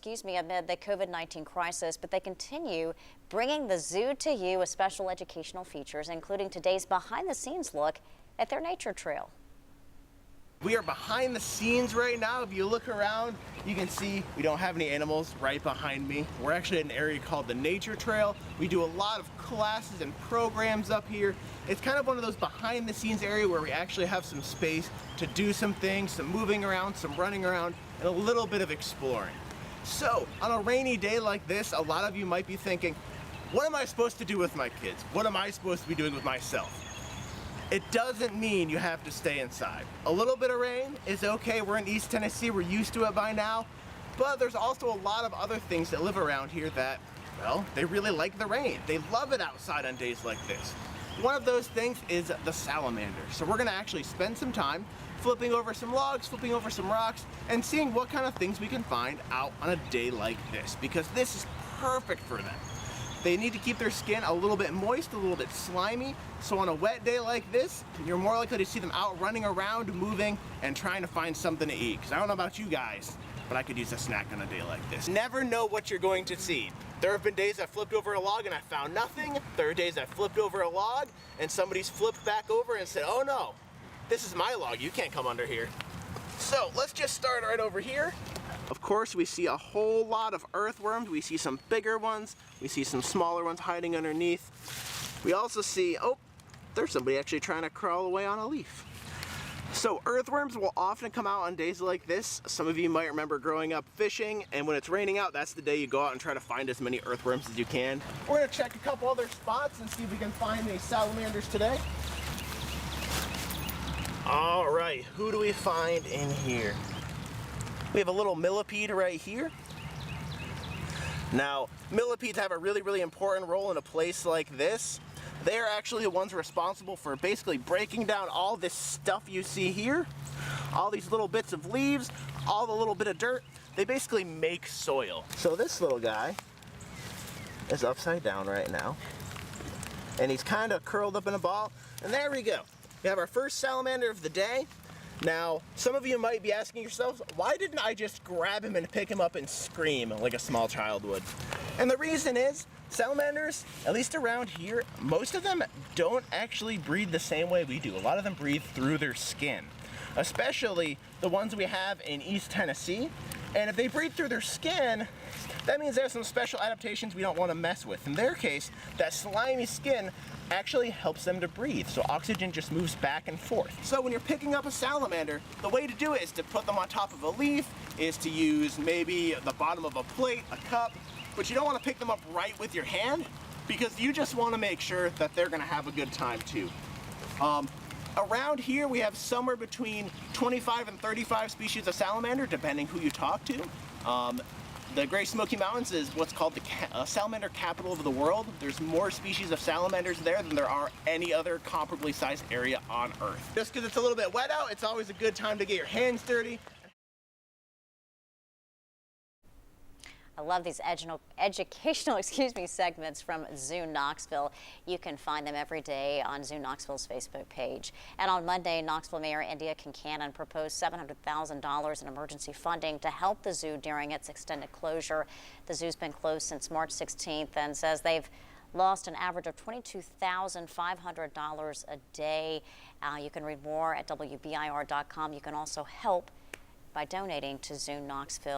amid the COVID-19 crisis, but they continue bringing the zoo to you with special educational features, including today's behind-the-scenes look at their nature trail. We are behind the scenes right now. If you look around, you can see we don't have any animals right behind me. We're actually in an area called the Nature Trail. We do a lot of classes and programs up here. It's kind of one of those behind the scenes area where we actually have some space to do some things, some moving around, some running around, and a little bit of exploring. So, on a rainy day like this, a lot of you might be thinking, what am I supposed to do with my kids? What am I supposed to be doing with myself? It doesn't mean you have to stay inside. A little bit of rain is okay. We're in East Tennessee, we're used to it by now. But there's also a lot of other things that live around here that, well, they really like the rain. They love it outside on days like this. One of those things is the salamander. So we're gonna actually spend some time flipping over some logs, flipping over some rocks, and seeing what kind of things we can find out on a day like this, because this is perfect for them. They need to keep their skin a little bit moist, a little bit slimy, so on a wet day like this, you're more likely to see them out running around, moving, and trying to find something to eat. Because I don't know about you guys, but I could use a snack on a day like this. Never know what you're going to see. There have been days I flipped over a log and I found nothing. There are days I flipped over a log and somebody's flipped back over and said, oh no, this is my log, you can't come under here. So let's just start right over here. Of course, we see a whole lot of earthworms. We see some bigger ones. We see some smaller ones hiding underneath. We also see, oh, there's somebody actually trying to crawl away on a leaf. So earthworms will often come out on days like this. Some of you might remember growing up fishing, and when it's raining out, that's the day you go out and try to find as many earthworms as you can. We're gonna check a couple other spots and see if we can find any salamanders today. All right, who do we find in here? We have a little millipede right here. Now, millipedes have a really important role in a place like this. They are actually the ones responsible for basically breaking down all this stuff you see here. All these little bits of leaves, all the little bit of dirt. They basically make soil. So this little guy is upside down right now. And he's kind of curled up in a ball. And there we go. We have our first salamander of the day. Now, some of you might be asking yourselves, why didn't I just grab him and pick him up and scream like a small child would? And the reason is, salamanders, at least around here, most of them don't actually breathe the same way we do. A lot of them breathe through their skin, especially the ones we have in East Tennessee. And if they breathe through their skin, that means there's some special adaptations we don't want to mess with. In their case, that slimy skin actually helps them to breathe, so oxygen just moves back and forth. So when you're picking up a salamander, the way to do it is to put them on top of a leaf, is to use maybe the bottom of a plate, a cup, but you don't want to pick them up right with your hand, because you just want to make sure that they're going to have a good time too. Around here we have somewhere between 25 and 35 species of salamander, depending who you talk to. The Great Smoky Mountains is what's called the salamander capital of the world. There's more species of salamanders there than there are any other comparably sized area on Earth. Just because it's a little bit wet out, it's always a good time to get your hands dirty. I love these educational segments from Zoo Knoxville. You can find them every day on Zoo Knoxville's Facebook page. And on Monday, Knoxville Mayor India Kincannon proposed $700,000 in emergency funding to help the zoo during its extended closure. The zoo's been closed since March 16th and says they've lost an average of $22,500 a day. You can read more at WBIR.com. You can also help by donating to Zoo Knoxville.